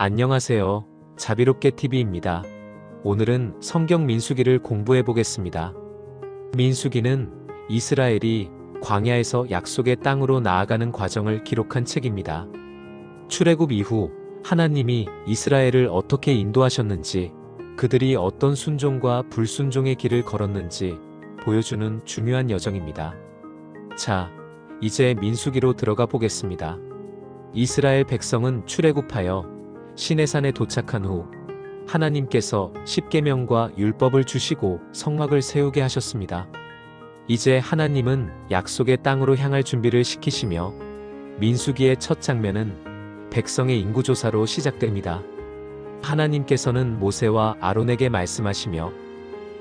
안녕하세요. 자비롭게 TV입니다. 오늘은 성경 민수기를 공부해 보겠습니다. 민수기는 이스라엘이 광야에서 약속의 땅으로 나아가는 과정을 기록한 책입니다. 출애굽 이후 하나님이 이스라엘을 어떻게 인도하셨는지, 그들이 어떤 순종과 불순종의 길을 걸었는지 보여주는 중요한 여정입니다. 자, 이제 민수기로 들어가 보겠습니다. 이스라엘 백성은 출애굽하여 시내산에 도착한 후 하나님께서 십계명과 율법을 주시고 성막을 세우게 하셨습니다. 이제 하나님은 약속의 땅으로 향할 준비를 시키시며 민수기의 첫 장면은 백성의 인구조사로 시작됩니다. 하나님께서는 모세와 아론에게 말씀하시며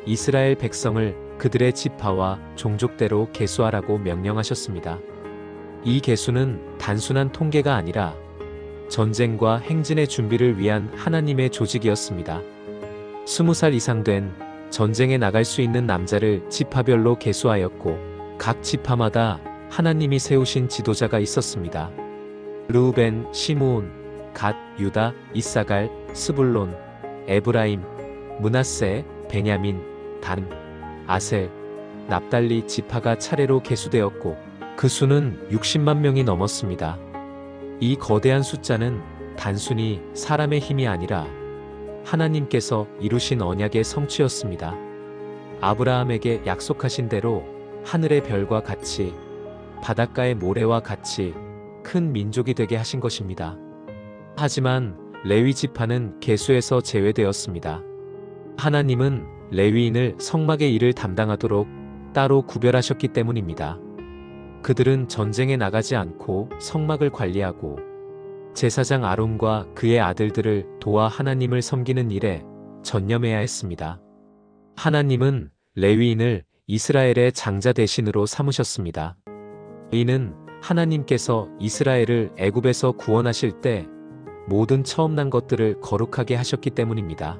이스라엘 백성을 그들의 지파와 종족대로 계수하라고 명령하셨습니다. 이 계수는 단순한 통계가 아니라 전쟁과 행진의 준비를 위한 하나님의 조직이었습니다. 20살 이상 된 전쟁에 나갈 수 있는 남자를 지파별로 계수하였고, 각 지파마다 하나님이 세우신 지도자가 있었습니다. 르우벤, 시므온, 갓, 유다, 이사갈, 스불론, 에브라임, 므낫세, 베냐민, 단, 아셀, 납달리 지파가 차례로 계수되었고, 그 수는 60만 명이 넘었습니다. 이 거대한 숫자는 단순히 사람의 힘이 아니라 하나님께서 이루신 언약의 성취였습니다. 아브라함에게 약속하신 대로 하늘의 별과 같이, 바닷가의 모래와 같이 큰 민족이 되게 하신 것입니다. 하지만 레위 지파는 계수에서 제외되었습니다. 하나님은 레위인을 성막의 일을 담당하도록 따로 구별하셨기 때문입니다. 그들은 전쟁에 나가지 않고 성막을 관리하고 제사장 아론과 그의 아들들을 도와 하나님을 섬기는 일에 전념해야 했습니다. 하나님은 레위인을 이스라엘의 장자 대신으로 삼으셨습니다. 이는 하나님께서 이스라엘을 애굽에서 구원하실 때 모든 처음 난 것들을 거룩하게 하셨기 때문입니다.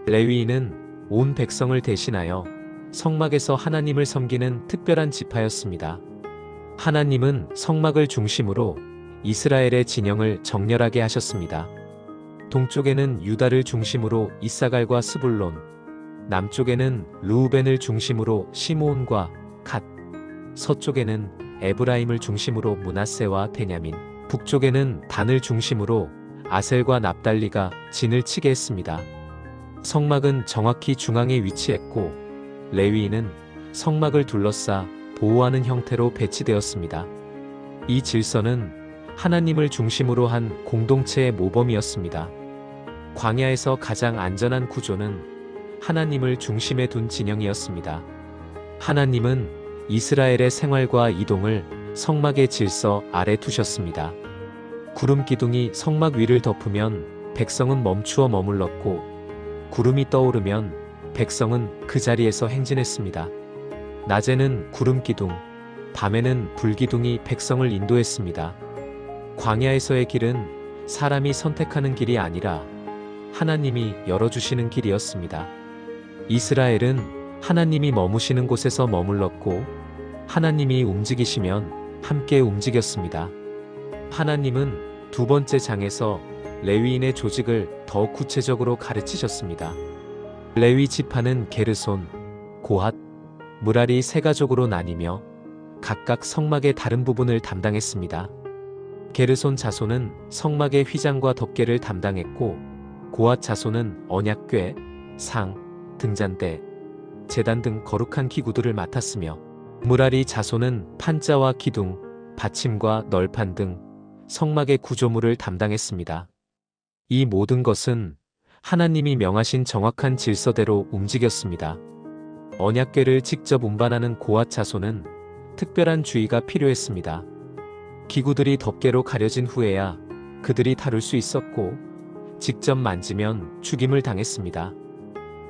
레위인은 온 백성을 대신하여 성막에서 하나님을 섬기는 특별한 지파였습니다. 하나님은 성막을 중심으로 이스라엘의 진영을 정렬하게 하셨습니다. 동쪽에는 유다를 중심으로 이사갈과 스불론, 남쪽에는 르우벤을 중심으로 시므온과 갓, 서쪽에는 에브라임을 중심으로 므낫세와 베냐민, 북쪽에는 단을 중심으로 아셀과 납달리가 진을 치게 했습니다. 성막은 정확히 중앙에 위치했고 레위인은 성막을 둘러싸 보호하는 형태로 배치되었습니다. 이 질서는 하나님을 중심으로 한 공동체의 모범이었습니다. 광야에서 가장 안전한 구조는 하나님을 중심에 둔 진영이었습니다. 하나님은 이스라엘의 생활과 이동을 성막의 질서 아래 두셨습니다. 구름 기둥이 성막 위를 덮으면 백성은 멈추어 머물렀고, 구름이 떠오르면 백성은 그 자리에서 행진했습니다. 낮에는 구름 기둥, 밤에는 불 기둥이 백성을 인도했습니다. 광야에서의 길은 사람이 선택하는 길이 아니라 하나님이 열어주시는 길이었습니다. 이스라엘은 하나님이 머무시는 곳에서 머물렀고, 하나님이 움직이시면 함께 움직였습니다. 하나님은 두 번째 장에서 레위인의 조직을 더 구체적으로 가르치셨습니다. 레위 지파는 게르손, 고핫, 무라리 세 가족으로 나뉘며 각각 성막의 다른 부분을 담당했습니다. 게르손 자손은 성막의 휘장과 덮개를 담당했고, 고핫 자손은 언약궤, 상, 등잔대, 제단 등 거룩한 기구들을 맡았으며, 무라리 자손은 판자와 기둥, 받침과 널판 등 성막의 구조물을 담당했습니다. 이 모든 것은 하나님이 명하신 정확한 질서대로 움직였습니다. 언약궤를 직접 운반하는 고핫 자손은 특별한 주의가 필요했습니다. 기구들이 덮개로 가려진 후에야 그들이 다룰 수 있었고, 직접 만지면 죽임을 당했습니다.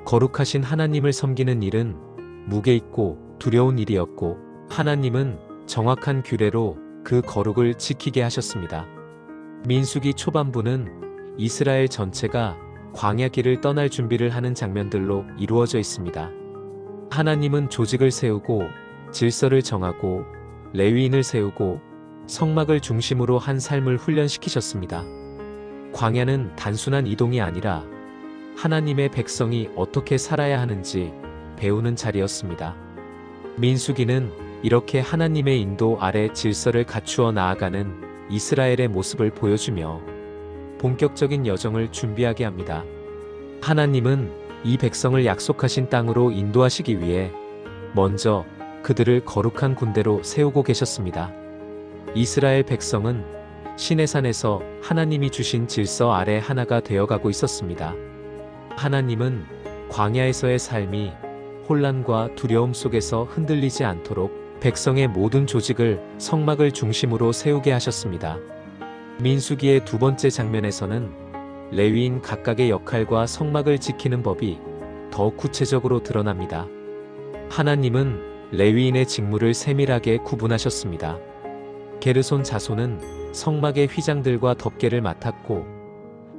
거룩하신 하나님을 섬기는 일은 무게 있고 두려운 일이었고, 하나님은 정확한 규례로 그 거룩을 지키게 하셨습니다. 민수기 초반부는 이스라엘 전체가 광야 길을 떠날 준비를 하는 장면들로 이루어져 있습니다. 하나님은 조직을 세우고 질서를 정하고 레위인을 세우고 성막을 중심으로 한 삶을 훈련시키셨습니다. 광야는 단순한 이동이 아니라 하나님의 백성이 어떻게 살아야 하는지 배우는 자리였습니다. 민수기는 이렇게 하나님의 인도 아래 질서를 갖추어 나아가는 이스라엘의 모습을 보여주며 본격적인 여정을 준비하게 합니다. 하나님은 이 백성을 약속하신 땅으로 인도하시기 위해 먼저 그들을 거룩한 군대로 세우고 계셨습니다. 이스라엘 백성은 시내산에서 하나님이 주신 질서 아래 하나가 되어가고 있었습니다. 하나님은 광야에서의 삶이 혼란과 두려움 속에서 흔들리지 않도록 백성의 모든 조직을 성막을 중심으로 세우게 하셨습니다. 민수기의 두 번째 장면에서는 레위인 각각의 역할과 성막을 지키는 법이 더 구체적으로 드러납니다. 하나님은 레위인의 직무를 세밀하게 구분하셨습니다. 게르손 자손은 성막의 휘장들과 덮개를 맡았고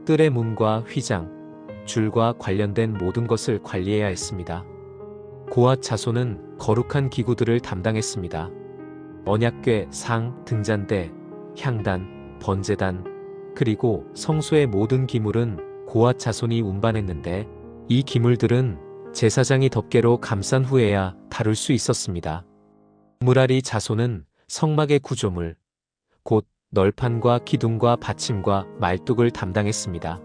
뜰의 문과 휘장, 줄과 관련된 모든 것을 관리해야 했습니다. 고앗 자손은 거룩한 기구들을 담당했습니다. 언약궤, 상, 등잔대, 향단, 번제단, 그리고 성소의 모든 기물은 고앗 자손이 운반했는데 이 기물들은 제사장이 덮개로 감싼 후에야 다룰 수 있었습니다. 무라리 자손은 성막의 구조물, 곧 널판과 기둥과 받침과 말뚝을 담당했습니다.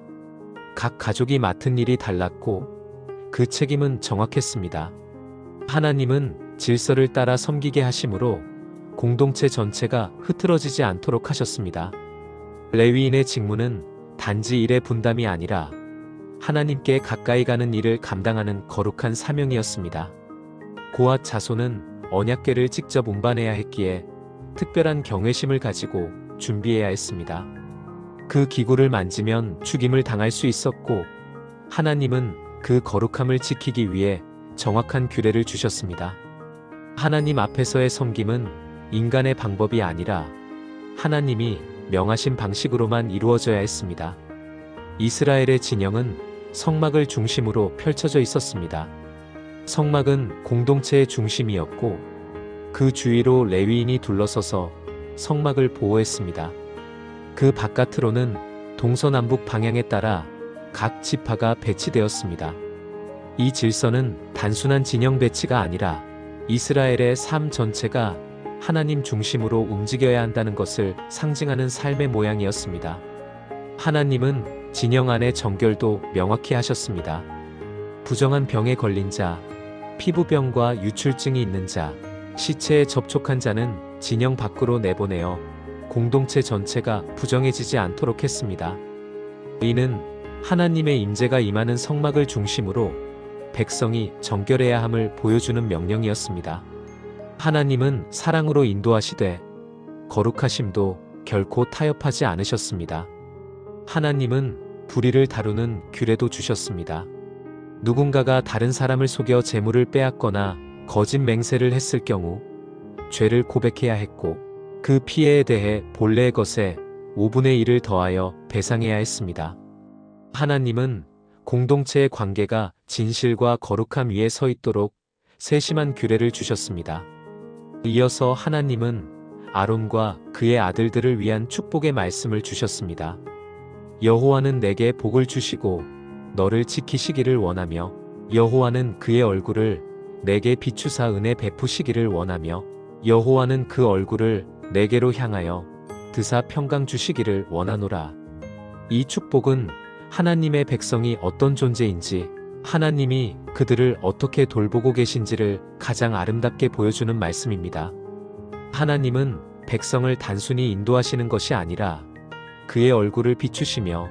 각 가족이 맡은 일이 달랐고 그 책임은 정확했습니다. 하나님은 질서를 따라 섬기게 하심으로 공동체 전체가 흐트러지지 않도록 하셨습니다. 레위인의 직무는 단지 일의 분담이 아니라 하나님께 가까이 가는 일을 감당하는 거룩한 사명이었습니다. 고앗 자손은 언약궤를 직접 운반해야 했기에 특별한 경외심을 가지고 준비해야 했습니다. 그 기구를 만지면 죽임을 당할 수 있었고 하나님은 그 거룩함을 지키기 위해 정확한 규례를 주셨습니다. 하나님 앞에서의 섬김은 인간의 방법이 아니라 하나님이 명하신 방식으로만 이루어져야 했습니다. 이스라엘의 진영은 성막을 중심으로 펼쳐져 있었습니다. 성막은 공동체의 중심이었고 그 주위로 레위인이 둘러서서 성막을 보호했습니다. 그 바깥으로는 동서남북 방향에 따라 각 지파가 배치되었습니다. 이 질서는 단순한 진영 배치가 아니라 이스라엘의 삶 전체가 하나님 중심으로 움직여야 한다는 것을 상징하는 삶의 모양이었습니다. 하나님은 진영 안의 정결도 명확히 하셨습니다. 부정한 병에 걸린 자, 피부병과 유출증이 있는 자, 시체에 접촉한 자는 진영 밖으로 내보내어 공동체 전체가 부정해지지 않도록 했습니다. 이는 하나님의 임재가 임하는 성막을 중심으로 백성이 정결해야 함을 보여주는 명령이었습니다. 하나님은 사랑으로 인도하시되 거룩하심도 결코 타협하지 않으셨습니다. 하나님은 불의를 다루는 규례도 주셨습니다. 누군가가 다른 사람을 속여 재물을 빼앗거나 거짓 맹세를 했을 경우 죄를 고백해야 했고 그 피해에 대해 본래의 것에 5분의 1을 더하여 배상해야 했습니다. 하나님은 공동체의 관계가 진실과 거룩함 위에 서 있도록 세심한 규례를 주셨습니다. 이어서 하나님은 아론과 그의 아들들을 위한 축복의 말씀을 주셨습니다. 여호와는 내게 복을 주시고 너를 지키시기를 원하며 여호와는 그의 얼굴을 내게 비추사 은혜 베푸시기를 원하며 여호와는 그 얼굴을 내게로 향하여 드사 평강 주시기를 원하노라. 이 축복은 하나님의 백성이 어떤 존재인지 하나님이 그들을 어떻게 돌보고 계신지를 가장 아름답게 보여주는 말씀입니다. 하나님은 백성을 단순히 인도하시는 것이 아니라 그의 얼굴을 비추시며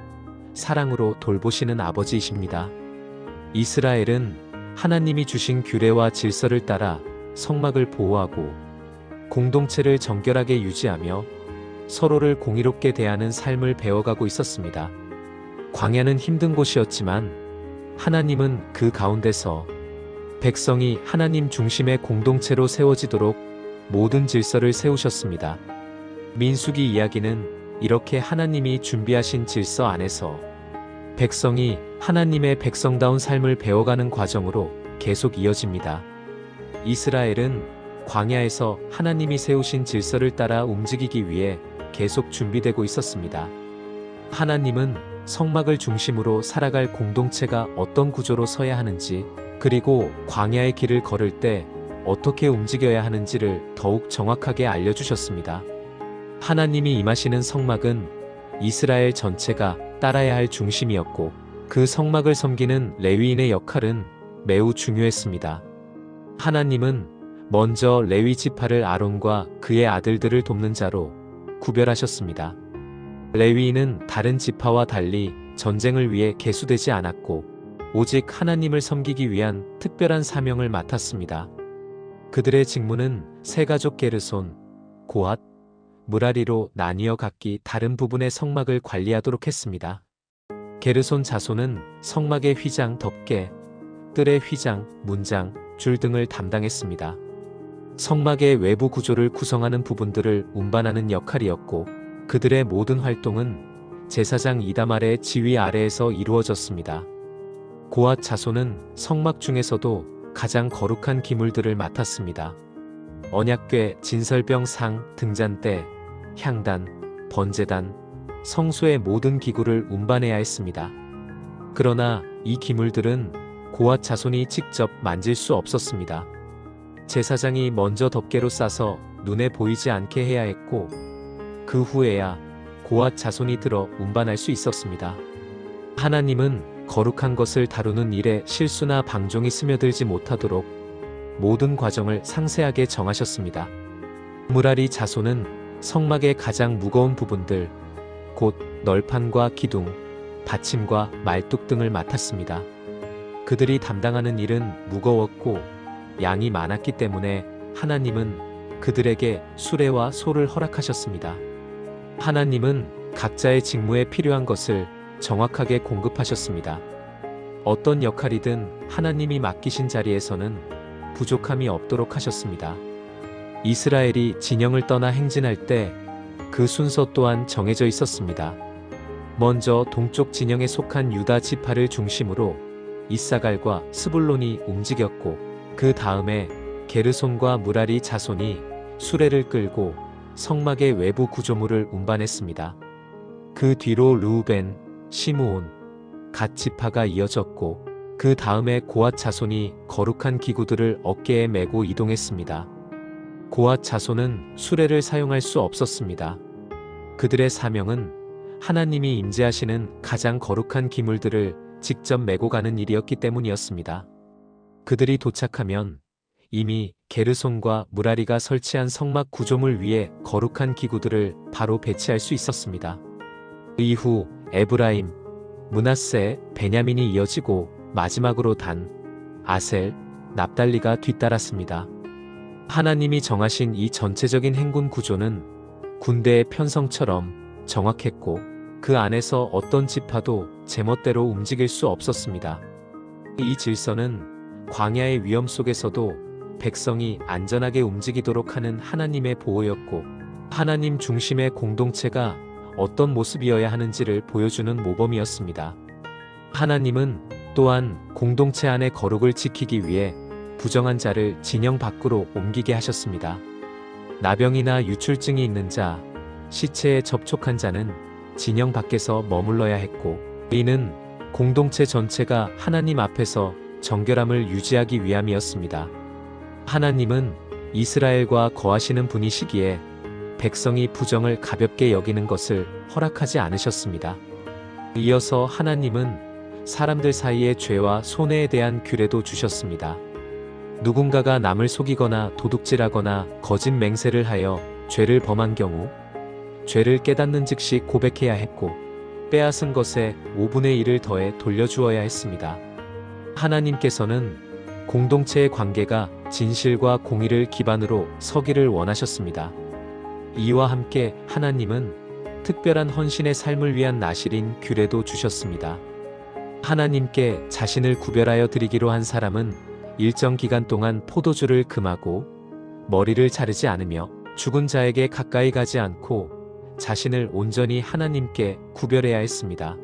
사랑으로 돌보시는 아버지이십니다. 이스라엘은 하나님이 주신 규례와 질서를 따라 성막을 보호하고 공동체를 정결하게 유지하며 서로를 공의롭게 대하는 삶을 배워가고 있었습니다. 광야는 힘든 곳이었지만 하나님은 그 가운데서 백성이 하나님 중심의 공동체로 세워지도록 모든 질서를 세우셨습니다. 민수기 이야기는 이렇게 하나님이 준비하신 질서 안에서 백성이 하나님의 백성다운 삶을 배워가는 과정으로 계속 이어집니다. 이스라엘은 광야에서 하나님이 세우신 질서를 따라 움직이기 위해 계속 준비되고 있었습니다. 하나님은 성막을 중심으로 살아갈 공동체가 어떤 구조로 서야 하는지, 그리고 광야의 길을 걸을 때 어떻게 움직여야 하는지를 더욱 정확하게 알려주셨습니다. 하나님이 임하시는 성막은 이스라엘 전체가 따라야 할 중심이었고, 그 성막을 섬기는 레위인의 역할은 매우 중요했습니다. 하나님은 먼저 레위 지파를 아론과 그의 아들들을 돕는 자로 구별하셨습니다. 레위인은 다른 지파와 달리 전쟁을 위해 계수되지 않았고, 오직 하나님을 섬기기 위한 특별한 사명을 맡았습니다. 그들의 직무는 세 가족 게르손, 고핫, 무라리로 나뉘어 각기 다른 부분의 성막을 관리하도록 했습니다. 게르손 자손은 성막의 휘장 덮개, 뜰의 휘장, 문장, 줄 등을 담당했습니다. 성막의 외부 구조를 구성하는 부분들을 운반하는 역할이었고, 그들의 모든 활동은 제사장 이다말의 지휘 아래에서 이루어졌습니다. 고핫 자손은 성막 중에서도 가장 거룩한 기물들을 맡았습니다. 언약궤, 진설병 상, 등잔대, 향단, 번제단, 성소의 모든 기구를 운반해야 했습니다. 그러나 이 기물들은 고핫 자손이 직접 만질 수 없었습니다. 제사장이 먼저 덮개로 싸서 눈에 보이지 않게 해야 했고, 그 후에야 고핫 자손이 들어 운반할 수 있었습니다. 하나님은 거룩한 것을 다루는 일에 실수나 방종이 스며들지 못하도록 모든 과정을 상세하게 정하셨습니다. 무라리 자손은 성막의 가장 무거운 부분들, 곧 널판과 기둥, 받침과 말뚝 등을 맡았습니다. 그들이 담당하는 일은 무거웠고 양이 많았기 때문에 하나님은 그들에게 수레와 소를 허락하셨습니다. 하나님은 각자의 직무에 필요한 것을 정확하게 공급하셨습니다. 어떤 역할이든 하나님이 맡기신 자리에서는 부족함이 없도록 하셨습니다. 이스라엘이 진영을 떠나 행진할 때 그 순서 또한 정해져 있었습니다. 먼저 동쪽 진영에 속한 유다 지파를 중심으로 이사갈과 스불론이 움직였고, 그 다음에 게르손과 무라리 자손이 수레를 끌고 성막의 외부 구조물을 운반했습니다. 그 뒤로 르우벤, 시므온, 갓 지파가 이어졌고, 그 다음에 고핫 자손이 거룩한 기구들을 어깨에 메고 이동했습니다. 고핫 자손은 수레를 사용할 수 없었습니다. 그들의 사명은 하나님이 임재하시는 가장 거룩한 기물들을 직접 메고 가는 일이었기 때문이었습니다. 그들이 도착하면 이미 게르손과 무라리가 설치한 성막 구조물 위에 거룩한 기구들을 바로 배치할 수 있었습니다. 이후 에브라임, 므낫세, 베냐민이 이어지고 마지막으로 단, 아셀, 납달리가 뒤따랐습니다. 하나님이 정하신 이 전체적인 행군 구조는 군대의 편성처럼 정확했고, 그 안에서 어떤 지파도 제멋대로 움직일 수 없었습니다. 이 질서는 광야의 위험 속에서도 백성이 안전하게 움직이도록 하는 하나님의 보호였고, 하나님 중심의 공동체가 어떤 모습이어야 하는지를 보여주는 모범이었습니다. 하나님은 또한 공동체 안의 거룩을 지키기 위해 부정한 자를 진영 밖으로 옮기게 하셨습니다. 나병이나 유출증이 있는 자, 시체에 접촉한 자는 진영 밖에서 머물러야 했고, 이는 공동체 전체가 하나님 앞에서 정결함을 유지하기 위함이었습니다. 하나님은 이스라엘과 거하시는 분이시기에 백성이 부정을 가볍게 여기는 것을 허락하지 않으셨습니다. 이어서 하나님은 사람들 사이의 죄와 손해에 대한 규례도 주셨습니다. 누군가가 남을 속이거나 도둑질하거나 거짓 맹세를 하여 죄를 범한 경우 죄를 깨닫는 즉시 고백해야 했고, 빼앗은 것에 5분의 1을 더해 돌려주어야 했습니다. 하나님께서는 공동체의 관계가 진실과 공의를 기반으로 서기를 원하셨습니다. 이와 함께 하나님은 특별한 헌신의 삶을 위한 나실인 규례도 주셨습니다. 하나님께 자신을 구별하여 드리기로 한 사람은 일정 기간 동안 포도주를 금하고 머리를 자르지 않으며 죽은 자에게 가까이 가지 않고 자신을 온전히 하나님께 구별해야 했습니다.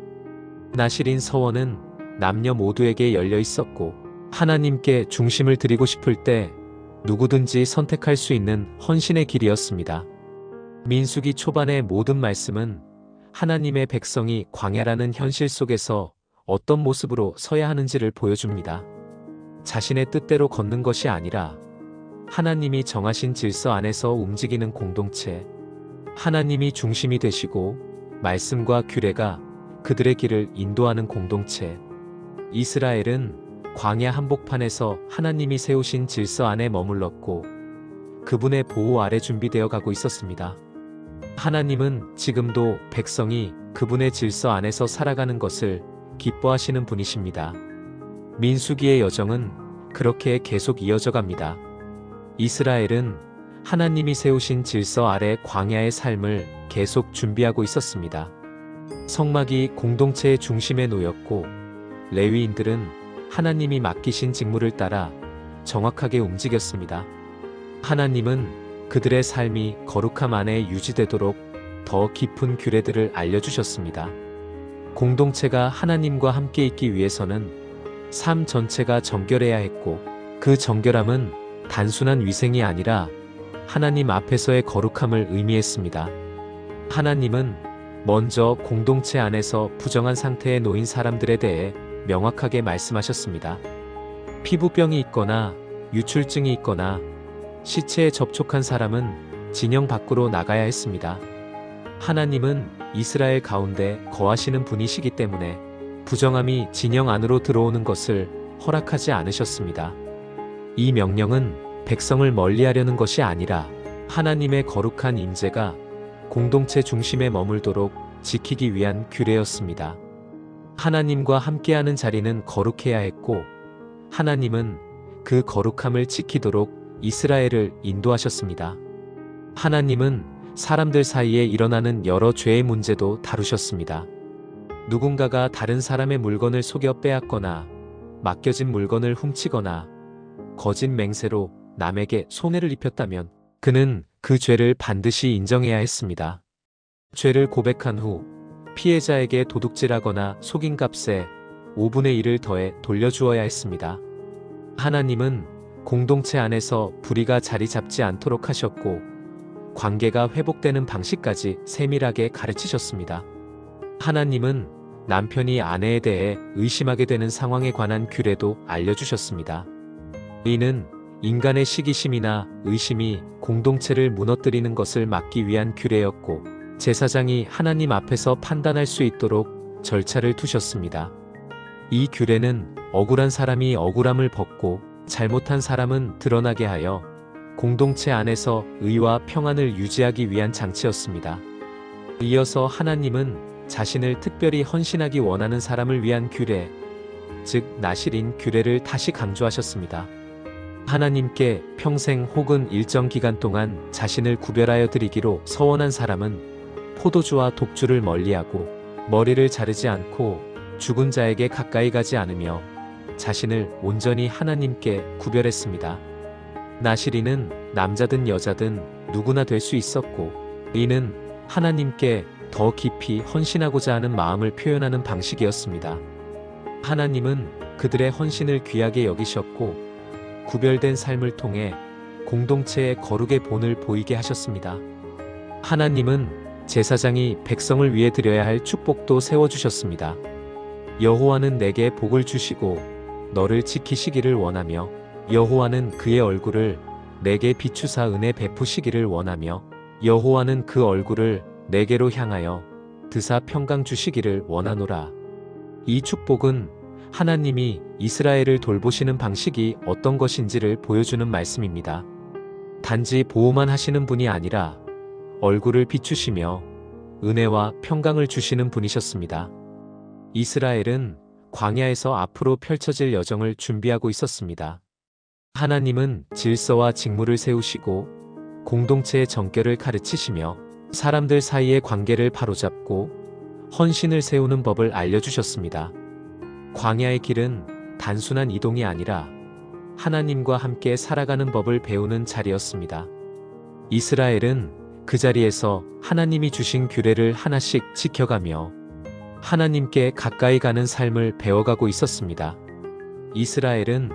나실인 서원은 남녀 모두에게 열려 있었고, 하나님께 중심을 드리고 싶을 때 누구든지 선택할 수 있는 헌신의 길이었습니다. 민수기 초반의 모든 말씀은 하나님의 백성이 광야라는 현실 속에서 어떤 모습으로 서야 하는지를 보여줍니다. 자신의 뜻대로 걷는 것이 아니라 하나님이 정하신 질서 안에서 움직이는 공동체, 하나님이 중심이 되시고 말씀과 규례가 그들의 길을 인도하는 공동체. 이스라엘은 광야 한복판에서 하나님이 세우신 질서 안에 머물렀고 그분의 보호 아래 준비되어 가고 있었습니다. 하나님은 지금도 백성이 그분의 질서 안에서 살아가는 것을 기뻐하시는 분이십니다. 민수기의 여정은 그렇게 계속 이어져 갑니다. 이스라엘은 하나님이 세우신 질서 아래 광야의 삶을 계속 준비하고 있었습니다. 성막이 공동체의 중심에 놓였고 레위인들은 하나님이 맡기신 직무를 따라 정확하게 움직였습니다. 하나님은 그들의 삶이 거룩함 안에 유지되도록 더 깊은 규례들을 알려주셨습니다. 공동체가 하나님과 함께 있기 위해서는 삶 전체가 정결해야 했고 그 정결함은 단순한 위생이 아니라 하나님 앞에서의 거룩함을 의미했습니다. 하나님은 먼저 공동체 안에서 부정한 상태에 놓인 사람들에 대해 명확하게 말씀하셨습니다. 피부병이 있거나 유출증이 있거나 시체에 접촉한 사람은 진영 밖으로 나가야 했습니다. 하나님은 이스라엘 가운데 거하시는 분이시기 때문에 부정함이 진영 안으로 들어오는 것을 허락하지 않으셨습니다. 이 명령은 백성을 멀리하려는 것이 아니라 하나님의 거룩한 임재가 공동체 중심에 머물도록 지키기 위한 규례였습니다. 하나님과 함께하는 자리는 거룩해야 했고 하나님은 그 거룩함을 지키도록 이스라엘을 인도하셨습니다. 하나님은 사람들 사이에 일어나는 여러 죄의 문제도 다루셨습니다. 누군가가 다른 사람의 물건을 속여 빼앗거나 맡겨진 물건을 훔치거나 거짓 맹세로 남에게 손해를 입혔다면 그는 그 죄를 반드시 인정해야 했습니다. 죄를 고백한 후 피해자에게 도둑질하거나 속인 값에 5분의 1을 더해 돌려주어야 했습니다. 하나님은 공동체 안에서 불의가 자리 잡지 않도록 하셨고 관계가 회복되는 방식까지 세밀하게 가르치셨습니다. 하나님은 남편이 아내에 대해 의심하게 되는 상황에 관한 규례도 알려주셨습니다. 이는 인간의 시기심이나 의심이 공동체를 무너뜨리는 것을 막기 위한 규례였고 제사장이 하나님 앞에서 판단할 수 있도록 절차를 두셨습니다. 이 규례는 억울한 사람이 억울함을 벗고 잘못한 사람은 드러나게 하여 공동체 안에서 의와 평안을 유지하기 위한 장치였습니다. 이어서 하나님은 자신을 특별히 헌신하기 원하는 사람을 위한 규례, 즉 나실인 규례를 다시 강조하셨습니다. 하나님께 평생 혹은 일정 기간 동안 자신을 구별하여 드리기로 서원한 사람은 포도주와 독주를 멀리하고 머리를 자르지 않고 죽은 자에게 가까이 가지 않으며 자신을 온전히 하나님께 구별했습니다. 나실인은 남자든 여자든 누구나 될 수 있었고 이는 하나님께 더 깊이 헌신하고자 하는 마음을 표현하는 방식이었습니다. 하나님은 그들의 헌신을 귀하게 여기셨고 구별된 삶을 통해 공동체의 거룩의 본을 보이게 하셨습니다. 하나님은 제사장이 백성을 위해 드려야 할 축복도 세워주셨습니다. 여호와는 내게 복을 주시고 너를 지키시기를 원하며 여호와는 그의 얼굴을 내게 비추사 은혜 베푸시기를 원하며 여호와는 그 얼굴을 내게로 향하여 드사 평강 주시기를 원하노라. 이 축복은 하나님이 이스라엘을 돌보시는 방식이 어떤 것인지를 보여주는 말씀입니다. 단지 보호만 하시는 분이 아니라 얼굴을 비추시며 은혜와 평강을 주시는 분이셨습니다. 이스라엘은 광야에서 앞으로 펼쳐질 여정을 준비하고 있었습니다. 하나님은 질서와 직무를 세우시고 공동체의 정결을 가르치시며 사람들 사이의 관계를 바로잡고 헌신을 세우는 법을 알려주셨습니다. 광야의 길은 단순한 이동이 아니라 하나님과 함께 살아가는 법을 배우는 자리였습니다. 이스라엘은 그 자리에서 하나님이 주신 규례를 하나씩 지켜가며 하나님께 가까이 가는 삶을 배워가고 있었습니다. 이스라엘은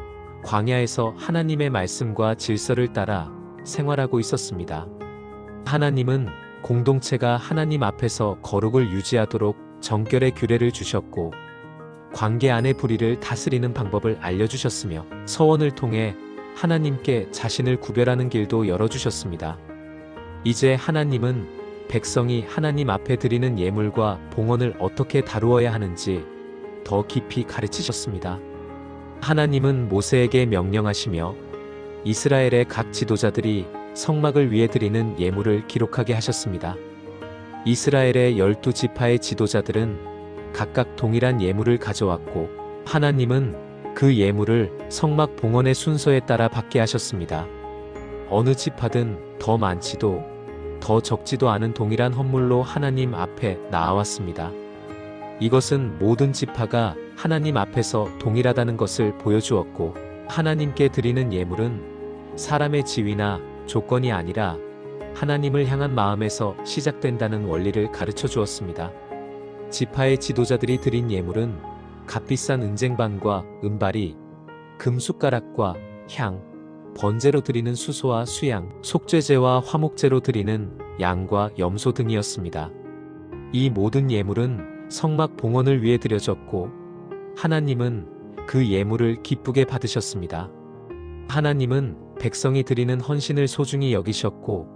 광야에서 하나님의 말씀과 질서를 따라 생활하고 있었습니다. 하나님은 공동체가 하나님 앞에서 거룩을 유지하도록 정결의 규례를 주셨고, 관계 안의 불의를 다스리는 방법을 알려주셨으며, 서원을 통해 하나님께 자신을 구별하는 길도 열어주셨습니다. 이제 하나님은 백성이 하나님 앞에 드리는 예물과 봉헌을 어떻게 다루어야 하는지 더 깊이 가르치셨습니다. 하나님은 모세에게 명령하시며 이스라엘의 각 지도자들이 성막을 위해 드리는 예물을 기록하게 하셨습니다. 이스라엘의 12지파의 지도자들은 각각 동일한 예물을 가져왔고, 하나님은 그 예물을 성막 봉헌의 순서에 따라 받게 하셨습니다. 어느 지파든 더 많지도 더 적지도 않은 동일한 헌물로 하나님 앞에 나아왔습니다. 이것은 모든 지파가 하나님 앞에서 동일하다는 것을 보여주었고, 하나님께 드리는 예물은 사람의 지위나 조건이 아니라 하나님을 향한 마음에서 시작된다는 원리를 가르쳐 주었습니다. 지파의 지도자들이 드린 예물은 값비싼 은쟁반과 은발이, 금숟가락과 향, 번제로 드리는 수소와 수양, 속죄제와 화목제로 드리는 양과 염소 등이었습니다. 이 모든 예물은 성막 봉헌을 위해 드려졌고, 하나님은 그 예물을 기쁘게 받으셨습니다. 하나님은 백성이 드리는 헌신을 소중히 여기셨고,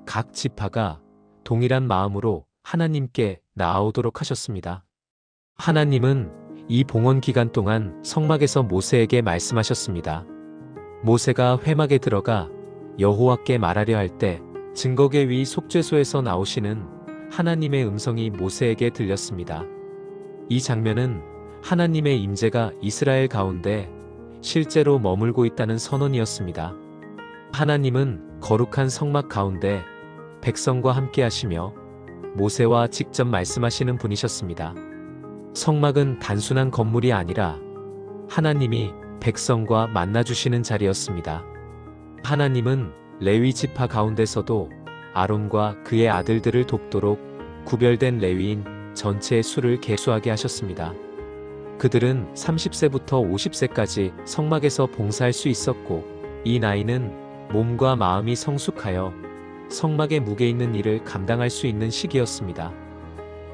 각 지파가 동일한 마음으로 하나님께 나아오도록 하셨습니다. 하나님은 이 봉헌 기간 동안 성막에서 모세에게 말씀하셨습니다. 모세가 회막에 들어가 여호와께 말하려 할 때 증거계 위 속죄소에서 나오시는 하나님의 음성이 모세에게 들렸습니다. 이 장면은 하나님의 임재가 이스라엘 가운데 실제로 머물고 있다는 선언이었습니다. 하나님은 거룩한 성막 가운데 백성과 함께 하시며 모세와 직접 말씀하시는 분이셨습니다. 성막은 단순한 건물이 아니라 하나님이 백성과 만나주시는 자리였습니다. 하나님은 레위 지파 가운데서도 아론과 그의 아들들을 돕도록 구별된 레위인 전체의 수를 계수하게 하셨습니다. 그들은 30세부터 50세까지 성막에서 봉사할 수 있었고, 이 나이는 몸과 마음이 성숙하여 성막의 무게 있는 일을 감당할 수 있는 시기였습니다.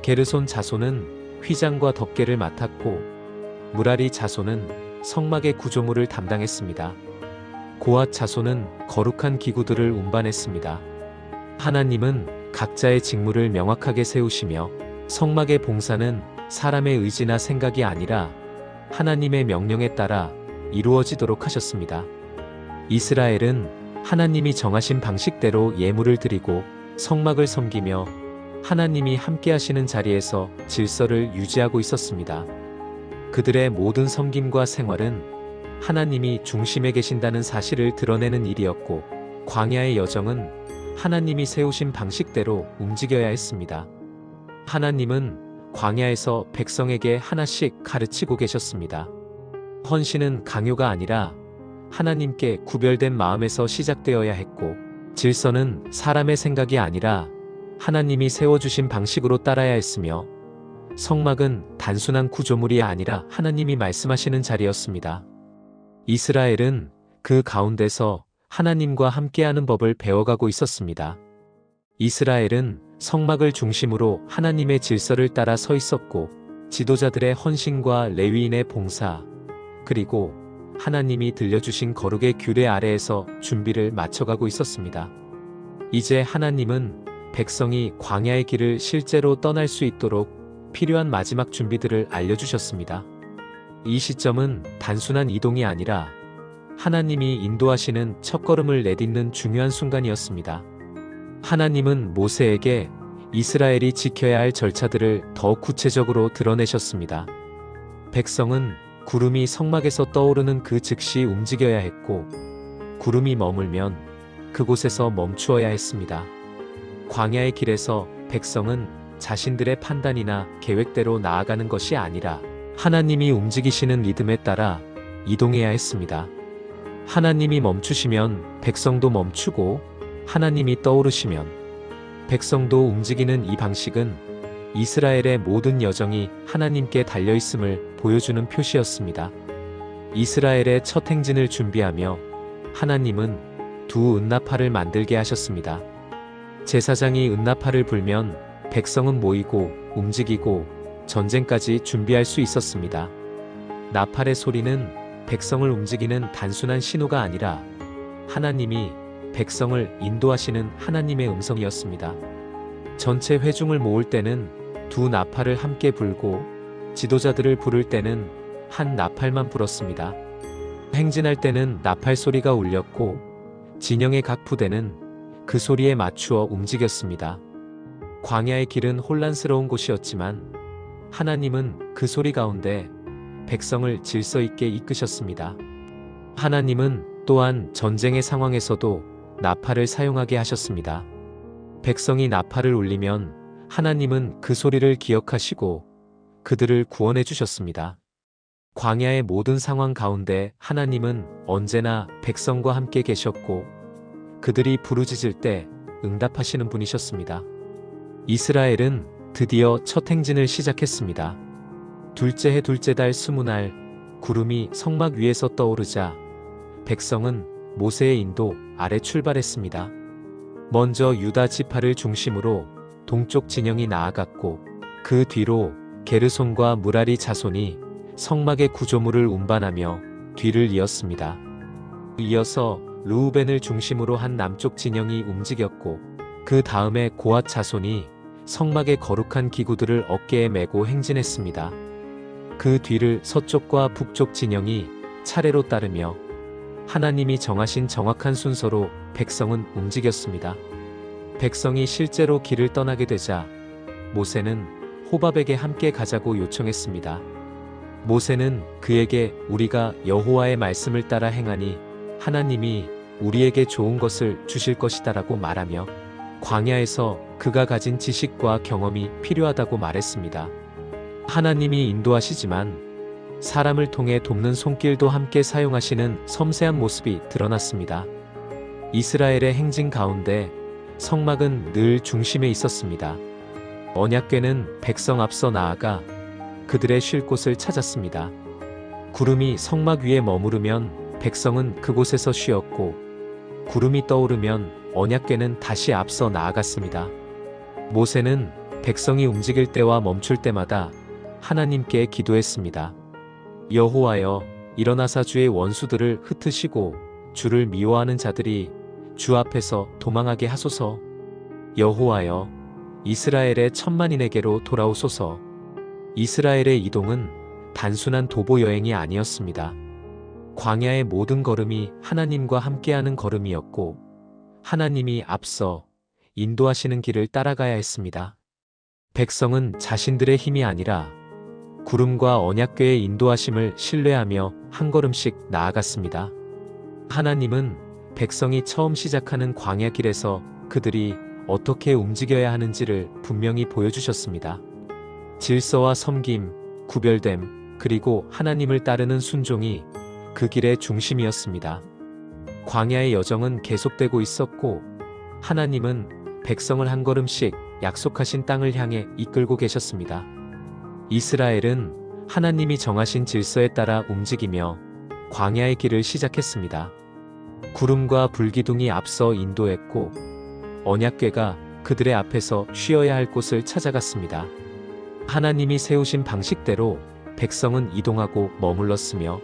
게르손 자손은 휘장과 덮개를 맡았고, 무라리 자손은 성막의 구조물을 담당했습니다. 고앗 자손은 거룩한 기구들을 운반했습니다. 하나님은 각자의 직무를 명확하게 세우시며, 성막의 봉사는 사람의 의지나 생각이 아니라 하나님의 명령에 따라 이루어지도록 하셨습니다. 이스라엘은 하나님이 정하신 방식대로 예물을 드리고 성막을 섬기며 하나님이 함께 하시는 자리에서 질서를 유지하고 있었습니다. 그들의 모든 섬김과 생활은 하나님이 중심에 계신다는 사실을 드러내는 일이었고, 광야의 여정은 하나님이 세우신 방식대로 움직여야 했습니다. 하나님은 광야에서 백성에게 하나씩 가르치고 계셨습니다. 헌신은 강요가 아니라 하나님께 구별된 마음에서 시작되어야 했고, 질서는 사람의 생각이 아니라 하나님이 세워주신 방식으로 따라야 했으며, 성막은 단순한 구조물이 아니라 하나님이 말씀하시는 자리였습니다. 이스라엘은 그 가운데서 하나님과 함께하는 법을 배워가고 있었습니다. 이스라엘은 성막을 중심으로 하나님의 질서를 따라 서 있었고, 지도자들의 헌신과 레위인의 봉사, 그리고 하나님이 들려주신 거룩의 규례 아래에서 준비를 맞춰가고 있었습니다. 이제 하나님은 백성이 광야의 길을 실제로 떠날 수 있도록 필요한 마지막 준비들을 알려주셨습니다. 이 시점은 단순한 이동이 아니라 하나님이 인도하시는 첫걸음을 내딛는 중요한 순간이었습니다. 하나님은 모세에게 이스라엘이 지켜야 할 절차들을 더 구체적으로 드러내셨습니다. 백성은 구름이 성막에서 떠오르는 그 즉시 움직여야 했고, 구름이 머물면 그곳에서 멈추어야 했습니다. 광야의 길에서 백성은 자신들의 판단이나 계획대로 나아가는 것이 아니라 하나님이 움직이시는 리듬에 따라 이동해야 했습니다. 하나님이 멈추시면 백성도 멈추고, 하나님이 떠오르시면 백성도 움직이는 이 방식은 이스라엘의 모든 여정이 하나님께 달려있음을 보여주는 표시였습니다. 이스라엘의 첫 행진을 준비하며 하나님은 두 은나팔을 만들게 하셨습니다. 제사장이 은나팔을 불면 백성은 모이고 움직이고 전쟁까지 준비할 수 있었습니다. 나팔의 소리는 백성을 움직이는 단순한 신호가 아니라 하나님이 백성을 인도하시는 하나님의 음성이었습니다. 전체 회중을 모을 때는 두 나팔을 함께 불고 지도자들을 부를 때는 한 나팔만 불었습니다. 행진할 때는 나팔 소리가 울렸고 진영의 각 부대는 그 소리에 맞추어 움직였습니다. 광야의 길은 혼란스러운 곳이었지만 하나님은 그 소리 가운데 백성을 질서 있게 이끄셨습니다. 하나님은 또한 전쟁의 상황에서도 나팔을 사용하게 하셨습니다. 백성이 나팔을 울리면 하나님은 그 소리를 기억하시고 그들을 구원해 주셨습니다. 광야의 모든 상황 가운데 하나님은 언제나 백성과 함께 계셨고 그들이 부르짖을 때 응답하시는 분이셨습니다. 이스라엘은 드디어 첫 행진을 시작했습니다. 둘째 해 둘째 달 20날 구름이 성막 위에서 떠오르자 백성은 모세의 인도 아래 출발했습니다. 먼저 유다 지파를 중심으로 동쪽 진영이 나아갔고 그 뒤로 게르손과 무라리 자손이 성막의 구조물을 운반하며 뒤를 이었습니다. 이어서 르우벤을 중심으로 한 남쪽 진영이 움직였고 그 다음에 고앗 자손이 성막의 거룩한 기구들을 어깨에 메고 행진했습니다. 그 뒤를 서쪽과 북쪽 진영이 차례로 따르며 하나님이 정하신 정확한 순서로 백성은 움직였습니다. 백성이 실제로 길을 떠나게 되자 모세는 호밥에게 함께 가자고 요청했습니다. 모세는 그에게 우리가 여호와의 말씀을 따라 행하니 하나님이 우리에게 좋은 것을 주실 것이다라고 말하며 광야에서 그가 가진 지식과 경험이 필요하다고 말했습니다. 하나님이 인도하시지만 사람을 통해 돕는 손길도 함께 사용하시는 섬세한 모습이 드러났습니다. 이스라엘의 행진 가운데 성막은 늘 중심에 있었습니다. 언약궤는 백성 앞서 나아가 그들의 쉴 곳을 찾았습니다. 구름이 성막 위에 머무르면 백성은 그곳에서 쉬었고 구름이 떠오르면 언약궤는 다시 앞서 나아갔습니다. 모세는 백성이 움직일 때와 멈출 때마다 하나님께 기도했습니다. 여호와여, 일어나사 주의 원수들을 흩으시고 주를 미워하는 자들이 주 앞에서 도망하게 하소서. 여호와여, 이스라엘의 천만인에게로 돌아오소서. 이스라엘의 이동은 단순한 도보 여행이 아니었습니다. 광야의 모든 걸음이 하나님과 함께하는 걸음이었고 하나님이 앞서 인도하시는 길을 따라가야 했습니다. 백성은 자신들의 힘이 아니라 구름과 언약궤의 인도하심을 신뢰하며 한 걸음씩 나아갔습니다. 하나님은 백성이 처음 시작하는 광야 길에서 그들이 어떻게 움직여야 하는지를 분명히 보여주셨습니다. 질서와 섬김, 구별됨, 그리고 하나님을 따르는 순종이 그 길의 중심이었습니다. 광야의 여정은 계속되고 있었고 하나님은 백성을 한 걸음씩 약속하신 땅을 향해 이끌고 계셨습니다. 이스라엘은 하나님이 정하신 질서에 따라 움직이며 광야의 길을 시작했습니다. 구름과 불기둥이 앞서 인도했고 언약궤가 그들의 앞에서 쉬어야 할 곳을 찾아갔습니다. 하나님이 세우신 방식대로 백성은 이동하고 머물렀으며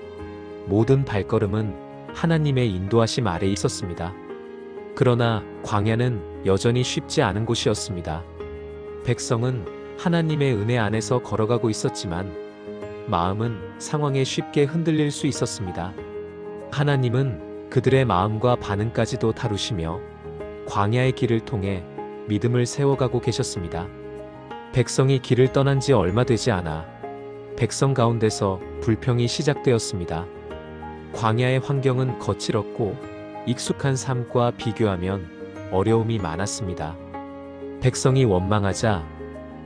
모든 발걸음은 하나님의 인도하심 아래 있었습니다. 그러나 광야는 여전히 쉽지 않은 곳이었습니다. 백성은 하나님의 은혜 안에서 걸어가고 있었지만 마음은 상황에 쉽게 흔들릴 수 있었습니다. 하나님은 그들의 마음과 반응까지도 다루시며 광야의 길을 통해 믿음을 세워가고 계셨습니다. 백성이 길을 떠난 지 얼마 되지 않아 백성 가운데서 불평이 시작되었습니다. 광야의 환경은 거칠었고 익숙한 삶과 비교하면 어려움이 많았습니다. 백성이 원망하자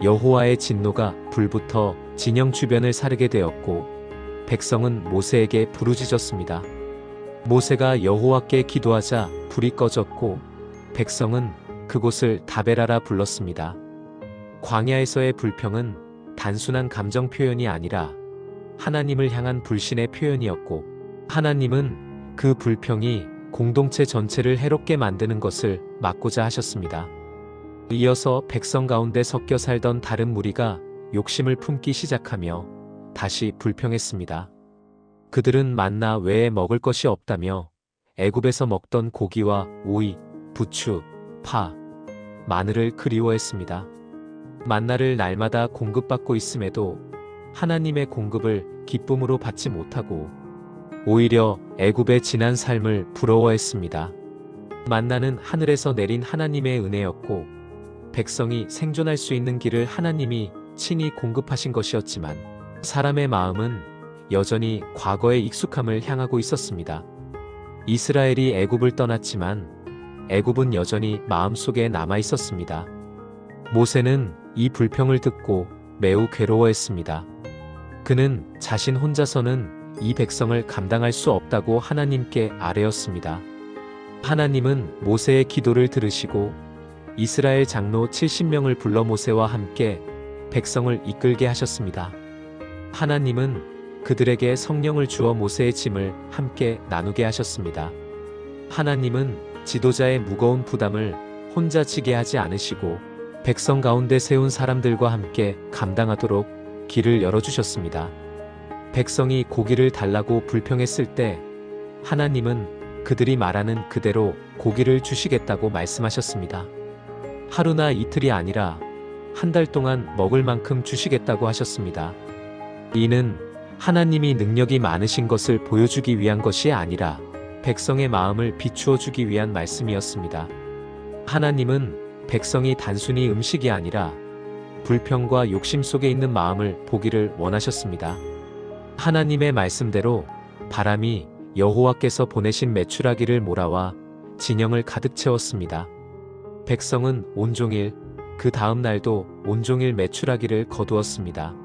여호와의 진노가 불붙어 진영 주변을 사르게 되었고 백성은 모세에게 부르짖었습니다. 모세가 여호와께 기도하자 불이 꺼졌고 백성은 그곳을 다베라라 불렀습니다. 광야에서의 불평은 단순한 감정 표현이 아니라 하나님을 향한 불신의 표현이었고 하나님은 그 불평이 공동체 전체를 해롭게 만드는 것을 막고자 하셨습니다. 이어서 백성 가운데 섞여 살던 다른 무리가 욕심을 품기 시작하며 다시 불평했습니다. 그들은 만나 외에 먹을 것이 없다며 애굽에서 먹던 고기와 오이, 부추, 파, 마늘을 그리워했습니다. 만나를 날마다 공급받고 있음에도 하나님의 공급을 기쁨으로 받지 못하고 오히려 애굽의 지난 삶을 부러워했습니다. 만나는 하늘에서 내린 하나님의 은혜였고 백성이 생존할 수 있는 길을 하나님이 친히 공급하신 것이었지만 사람의 마음은 여전히 과거의 익숙함을 향하고 있었습니다. 이스라엘이 애굽을 떠났지만 애굽은 여전히 마음속에 남아 있었습니다. 모세는 이 불평을 듣고 매우 괴로워했습니다. 그는 자신 혼자서는 이 백성을 감당할 수 없다고 하나님께 아뢰었습니다. 하나님은 모세의 기도를 들으시고 이스라엘 장로 70명을 불러 모세와 함께 백성을 이끌게 하셨습니다. 하나님은 그들에게 성령을 주어 모세의 짐을 함께 나누게 하셨습니다. 하나님은 지도자의 무거운 부담을 혼자 지게 하지 않으시고 백성 가운데 세운 사람들과 함께 감당하도록 길을 열어주셨습니다. 백성이 고기를 달라고 불평했을 때 하나님은 그들이 말하는 그대로 고기를 주시겠다고 말씀하셨습니다. 하루나 이틀이 아니라 한 달 동안 먹을 만큼 주시겠다고 하셨습니다. 이는 하나님이 능력이 많으신 것을 보여주기 위한 것이 아니라 백성의 마음을 비추어 주기 위한 말씀이었습니다. 하나님은 백성이 단순히 음식이 아니라 불평과 욕심 속에 있는 마음을 보기를 원하셨습니다. 하나님의 말씀대로 바람이 여호와께서 보내신 메추라기를 몰아와 진영을 가득 채웠습니다. 백성은 온종일 그 다음 날도 온종일 메추라기를 거두었습니다.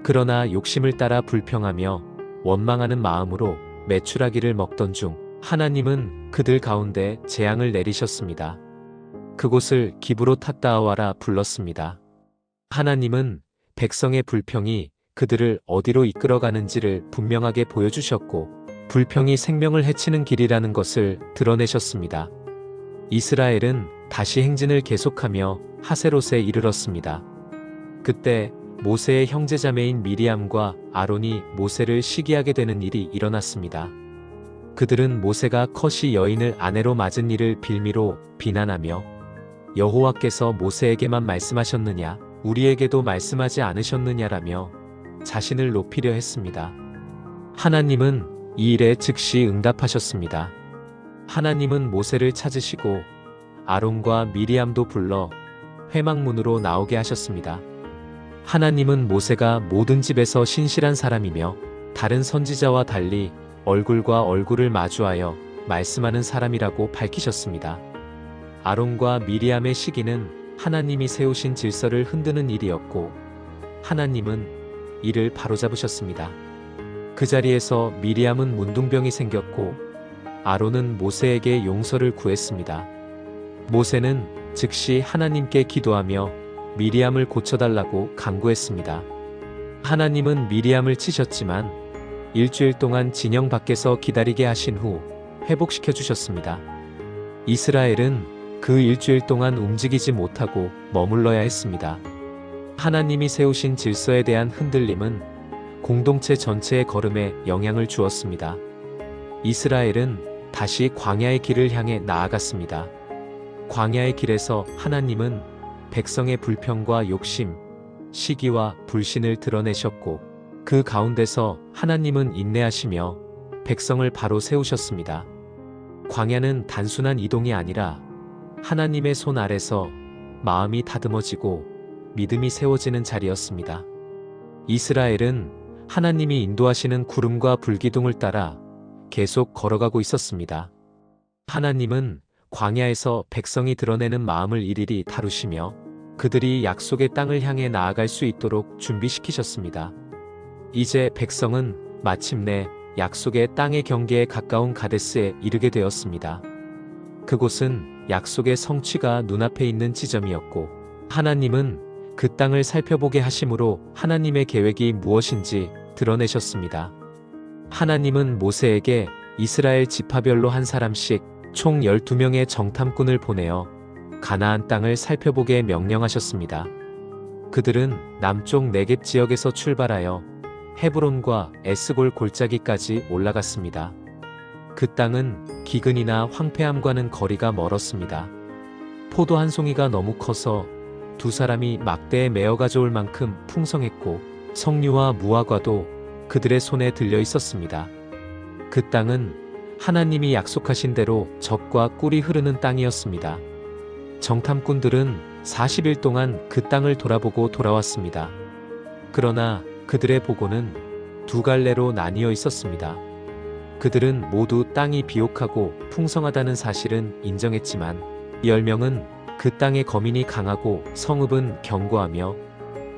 그러나 욕심을 따라 불평하며 원망하는 마음으로 메추라기를 먹던 중 하나님은 그들 가운데 재앙을 내리셨습니다. 그곳을 기브롯 핫다아와라 불렀습니다. 하나님은 백성의 불평이 그들을 어디로 이끌어가는지를 분명하게 보여주셨고 불평이 생명을 해치는 길이라는 것을 드러내셨습니다. 이스라엘은 다시 행진을 계속하며 하세롯에 이르렀습니다. 그때 모세의 형제자매인 미리암과 아론이 모세를 시기하게 되는 일이 일어났습니다. 그들은 모세가 컷이 여인을 아내로 맞은 일을 빌미로 비난하며 여호와께서 모세에게만 말씀하셨느냐 우리에게도 말씀하지 않으셨느냐라며 자신을 높이려 했습니다. 하나님은 이 일에 즉시 응답하셨습니다. 하나님은 모세를 찾으시고 아론과 미리암도 불러 회막문으로 나오게 하셨습니다. 하나님은 모세가 모든 집에서 신실한 사람이며 다른 선지자와 달리 얼굴과 얼굴을 마주하여 말씀하는 사람이라고 밝히셨습니다. 아론과 미리암의 시기는 하나님이 세우신 질서를 흔드는 일이었고 하나님은 이를 바로잡으셨습니다. 그 자리에서 미리암은 문둥병이 생겼고 아론은 모세에게 용서를 구했습니다. 모세는 즉시 하나님께 기도하며 미리암을 고쳐달라고 간구했습니다. 하나님은 미리암을 치셨지만 일주일 동안 진영 밖에서 기다리게 하신 후 회복시켜 주셨습니다. 이스라엘은 그 일주일 동안 움직이지 못하고 머물러야 했습니다. 하나님이 세우신 질서에 대한 흔들림은 공동체 전체의 걸음에 영향을 주었습니다. 이스라엘은 다시 광야의 길을 향해 나아갔습니다. 광야의 길에서 하나님은 백성의 불평과 욕심, 시기와 불신을 드러내셨고 그 가운데서 하나님은 인내하시며 백성을 바로 세우셨습니다. 광야는 단순한 이동이 아니라 하나님의 손 아래서 마음이 다듬어지고 믿음이 세워지는 자리였습니다. 이스라엘은 하나님이 인도하시는 구름과 불기둥을 따라 계속 걸어가고 있었습니다. 하나님은 광야에서 백성이 드러내는 마음을 일일이 다루시며 그들이 약속의 땅을 향해 나아갈 수 있도록 준비시키셨습니다. 이제 백성은 마침내 약속의 땅의 경계에 가까운 가데스에 이르게 되었습니다. 그곳은 약속의 성취가 눈앞에 있는 지점이었고 하나님은 그 땅을 살펴보게 하심으로 하나님의 계획이 무엇인지 드러내셨습니다. 하나님은 모세에게 이스라엘 지파별로 한 사람씩 총 12명의 정탐꾼을 보내어 가나안 땅을 살펴보게 명령하셨습니다. 그들은 남쪽 네겝 지역에서 출발하여 헤브론과 에스골 골짜기까지 올라갔습니다. 그 땅은 기근이나 황폐함과는 거리가 멀었습니다. 포도 한 송이가 너무 커서 두 사람이 막대에 메어 가져올 만큼 풍성했고 석류와 무화과도 그들의 손에 들려 있었습니다. 그 땅은 하나님이 약속하신 대로 젖과 꿀이 흐르는 땅이었습니다. 정탐꾼들은 40일 동안 그 땅을 돌아보고 돌아왔습니다. 그러나 그들의 보고는 두 갈래로 나뉘어 있었습니다. 그들은 모두 땅이 비옥하고 풍성하다는 사실은 인정했지만 10명은 그 땅의 거민이 강하고 성읍은 견고하며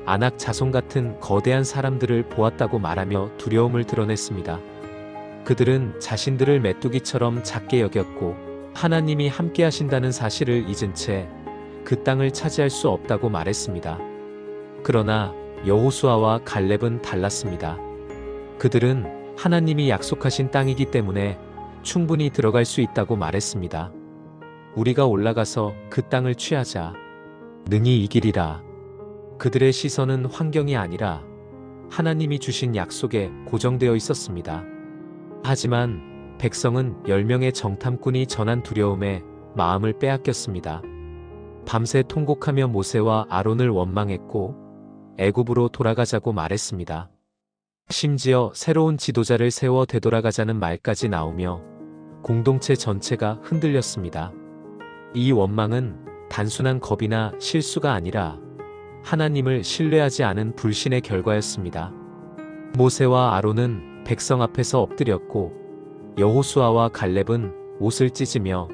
아낙 자손 같은 거대한 사람들을 보았다고 말하며 두려움을 드러냈습니다. 그들은 자신들을 메뚜기처럼 작게 여겼고 하나님이 함께 하신다는 사실을 잊은 채 그 땅을 차지할 수 없다고 말했습니다. 그러나 여호수아와 갈렙은 달랐습니다. 그들은 하나님이 약속하신 땅이기 때문에 충분히 들어갈 수 있다고 말했습니다. 우리가 올라가서 그 땅을 취하자. 능히 이기리라. 그들의 시선은 환경이 아니라 하나님이 주신 약속에 고정되어 있었습니다. 하지만 백성은 10명의 정탐꾼이 전한 두려움에 마음을 빼앗겼습니다. 밤새 통곡하며 모세와 아론을 원망했고 애굽으로 돌아가자고 말했습니다. 심지어 새로운 지도자를 세워 되돌아가자는 말까지 나오며 공동체 전체가 흔들렸습니다. 이 원망은 단순한 겁이나 실수가 아니라 하나님을 신뢰하지 않은 불신의 결과였습니다. 모세와 아론은 백성 앞에서 엎드렸고 여호수아와 갈렙은 옷을 찢으며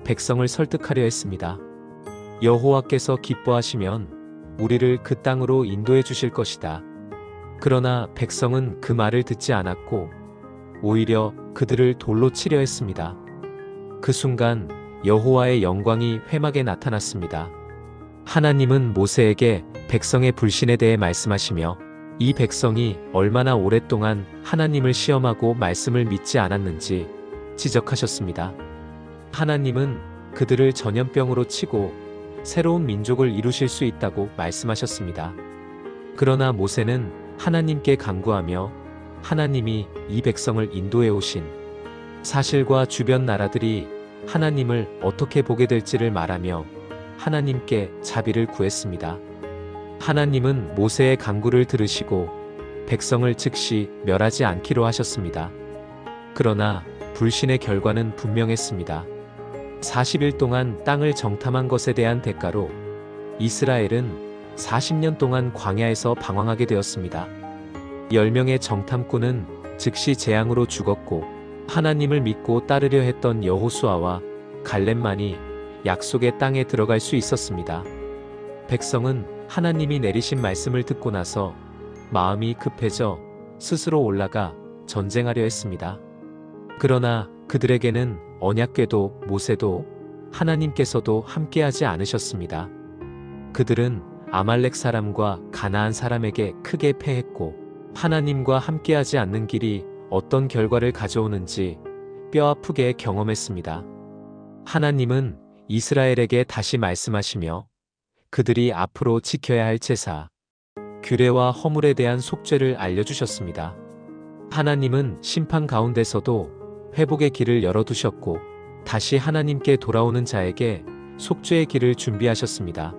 백성을 설득하려 했습니다. 여호와께서 기뻐하시면 우리를 그 땅으로 인도해 주실 것이다. 그러나 백성은 그 말을 듣지 않았고 오히려 그들을 돌로 치려 했습니다. 그 순간 여호와의 영광이 회막에 나타났습니다. 하나님은 모세에게 백성의 불신에 대해 말씀하시며 이 백성이 얼마나 오랫동안 하나님을 시험하고 말씀을 믿지 않았는지 지적하셨습니다. 하나님은 그들을 전염병으로 치고 새로운 민족을 이루실 수 있다고 말씀하셨습니다. 그러나 모세는 하나님께 간구하며 하나님이 이 백성을 인도해 오신 사실과 주변 나라들이 하나님을 어떻게 보게 될지를 말하며 하나님께 자비를 구했습니다. 하나님은 모세의 간구를 들으시고 백성을 즉시 멸하지 않기로 하셨습니다. 그러나 불신의 결과는 분명했습니다. 40일 동안 땅을 정탐한 것에 대한 대가로 이스라엘은 40년 동안 광야에서 방황하게 되었습니다. 10명의 정탐꾼은 즉시 재앙으로 죽었고 하나님을 믿고 따르려 했던 여호수아와 갈렙만이 약속의 땅에 들어갈 수 있었습니다. 백성은 하나님이 내리신 말씀을 듣고 나서 마음이 급해져 스스로 올라가 전쟁하려 했습니다. 그러나 그들에게는 언약궤도 모세도 하나님께서도 함께하지 않으셨습니다. 그들은 아말렉 사람과 가나안 사람에게 크게 패했고 하나님과 함께하지 않는 길이 어떤 결과를 가져오는지 뼈아프게 경험했습니다. 하나님은 이스라엘에게 다시 말씀하시며 그들이 앞으로 지켜야 할 제사, 규례와 허물에 대한 속죄를 알려주셨습니다. 하나님은 심판 가운데서도 회복의 길을 열어두셨고 다시 하나님께 돌아오는 자에게 속죄의 길을 준비하셨습니다.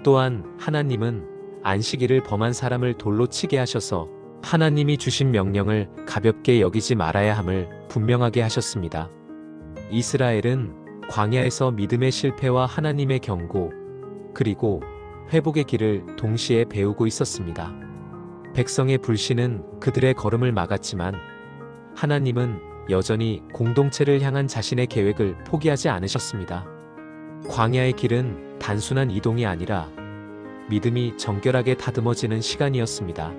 또한 하나님은 안식일을 범한 사람을 돌로 치게 하셔서 하나님이 주신 명령을 가볍게 여기지 말아야 함을 분명하게 하셨습니다. 이스라엘은 광야에서 믿음의 실패와 하나님의 경고, 그리고 회복의 길을 동시에 배우고 있었습니다. 백성의 불신은 그들의 걸음을 막았지만 하나님은 여전히 공동체를 향한 자신의 계획을 포기하지 않으셨습니다. 광야의 길은 단순한 이동이 아니라 믿음이 정결하게 다듬어지는 시간이었습니다.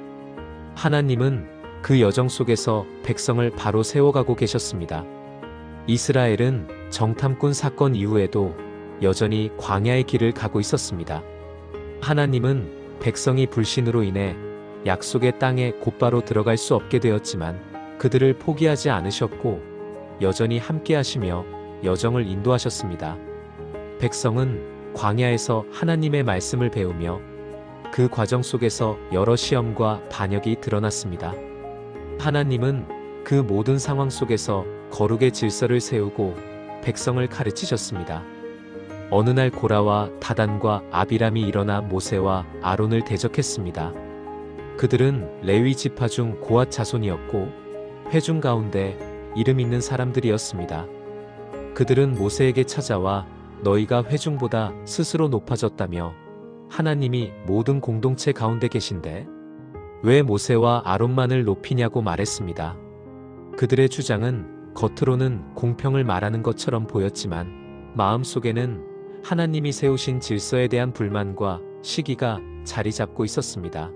하나님은 그 여정 속에서 백성을 바로 세워가고 계셨습니다. 이스라엘은 정탐꾼 사건 이후에도 여전히 광야의 길을 가고 있었습니다. 하나님은 백성이 불신으로 인해 약속의 땅에 곧바로 들어갈 수 없게 되었지만 그들을 포기하지 않으셨고 여전히 함께 하시며 여정을 인도하셨습니다. 백성은 광야에서 하나님의 말씀을 배우며 그 과정 속에서 여러 시험과 반역이 드러났습니다. 하나님은 그 모든 상황 속에서 거룩의 질서를 세우고 백성을 가르치셨습니다. 어느 날 고라와 다단과 아비람이 일어나 모세와 아론을 대적했습니다. 그들은 레위 지파 중 고앗 자손이었고 회중 가운데 이름 있는 사람들이었습니다. 그들은 모세에게 찾아와 너희가 회중보다 스스로 높아졌다며 하나님이 모든 공동체 가운데 계신데 왜 모세와 아론만을 높이냐고 말했습니다. 그들의 주장은 겉으로는 공평을 말하는 것처럼 보였지만 마음속에는 하나님이 세우신 질서에 대한 불만과 시기가 자리 잡고 있었습니다.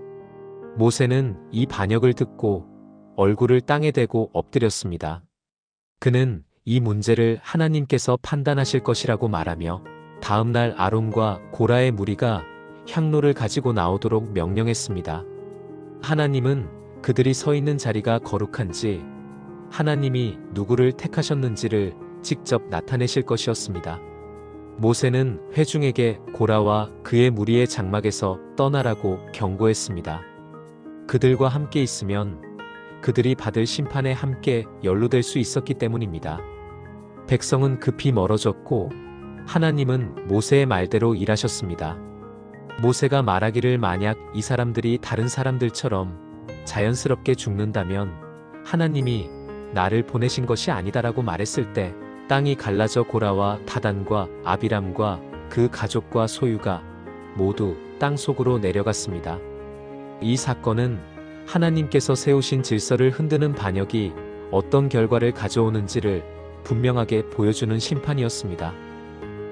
모세는 이 반역을 듣고 얼굴을 땅에 대고 엎드렸습니다. 그는 이 문제를 하나님께서 판단하실 것이라고 말하며 다음 날 아론과 고라의 무리가 향로를 가지고 나오도록 명령했습니다. 하나님은 그들이 서 있는 자리가 거룩한지 하나님이 누구를 택하셨는지를 직접 나타내실 것이었습니다. 모세는 회중에게 고라와 그의 무리의 장막에서 떠나라고 경고했습니다. 그들과 함께 있으면 그들이 받을 심판에 함께 연루될 수 있었기 때문입니다. 백성은 급히 멀어졌고 하나님은 모세의 말대로 일하셨습니다. 모세가 말하기를 만약 이 사람들이 다른 사람들처럼 자연스럽게 죽는다면 하나님이 나를 보내신 것이 아니다라고 말했을 때 땅이 갈라져 고라와 다단과 아비람과 그 가족과 소유가 모두 땅 속으로 내려갔습니다. 이 사건은 하나님께서 세우신 질서를 흔드는 반역이 어떤 결과를 가져오는지를 분명하게 보여주는 심판이었습니다.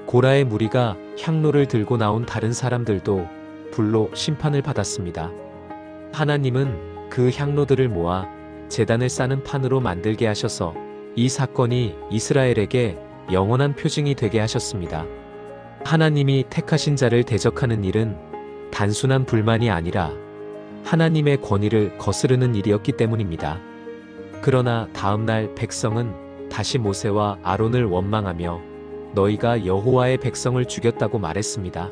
고라의 무리가 향로를 들고 나온 다른 사람들도 불로 심판을 받았습니다. 하나님은 그 향로들을 모아 제단을 쌓는 판으로 만들게 하셔서 이 사건이 이스라엘에게 영원한 표징이 되게 하셨습니다. 하나님이 택하신 자를 대적하는 일은 단순한 불만이 아니라 하나님의 권위를 거스르는 일이었기 때문입니다. 그러나 다음날 백성은 다시 모세와 아론을 원망하며 너희가 여호와의 백성을 죽였다고 말했습니다.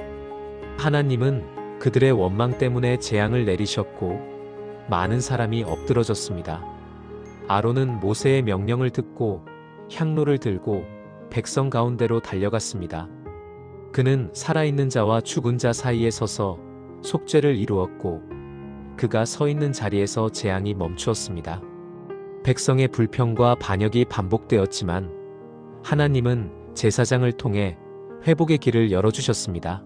하나님은 그들의 원망 때문에 재앙을 내리셨고 많은 사람이 엎드러졌습니다. 아론은 모세의 명령을 듣고 향로를 들고 백성 가운데로 달려갔습니다. 그는 살아있는 자와 죽은 자 사이에 서서 속죄를 이루었고 그가 서 있는 자리에서 재앙이 멈추었습니다. 백성의 불평과 반역이 반복되었지만 하나님은 제사장을 통해 회복의 길을 열어주셨습니다.